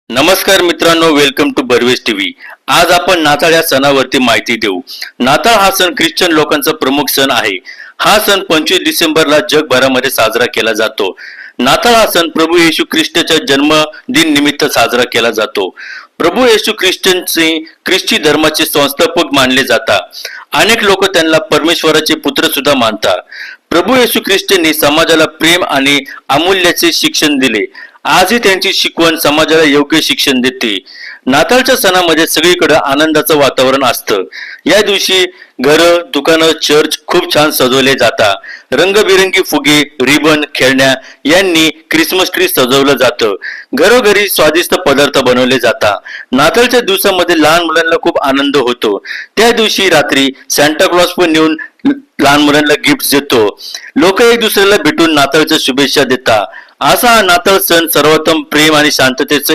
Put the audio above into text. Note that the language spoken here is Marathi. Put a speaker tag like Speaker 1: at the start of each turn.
Speaker 1: नमस्कार मित्रांनो, वेलकम टू बर्वेज टीव्ही. आज आपण नाताळ या सणावरती माहिती देऊ. नाताळ हा सण ख्रिश्चन लोकांचा प्रमुख सण आहे. हा सण 25 डिसेंबरला जगभरामध्ये साजरा केला जातो. नाताळ हा सण प्रभू येशू ख्रिस्ताच्या जन्मदिन निमित्त साजरा केला जातो. प्रभू येशू ख्रिस्ती धर्माचे संस्थापक मानले जातात. अनेक लोक त्यांना परमेश्वराचे पुत्र सुद्धा मानतात. प्रभू येशू ख्रिस्तांनी समाजाला प्रेम आणि अमूल्याचे शिक्षण दिले. आजही त्यांची शिकवण समाजाला योग्य शिक्षण देते. नाताळच्या सणामध्ये सगळीकडे आनंदाचं वातावरण असतं. या दिवशी घरं, दुकानं, चर्च खूप छान सजवले जातात. रंगबिरंगी फुगे, रिबन, खेळण्या यांनी ख्रिसमस ट्री सजवलं जातं. घरोघरी स्वादिष्ट पदार्थ बनवले जातात. नाताळच्या दिवसामध्ये लहान मुलांना खूप आनंद होतो. त्या दिवशी रात्री सॅन्टा क्लॉज पण येऊन लहान मुलांना गिफ्ट देतो. लोक एक दुसऱ्याला भेटून नाताळच्या शुभेच्छा देतात. असा हा नाताळ सण सर्वोत्तम प्रेम आणि शांततेचं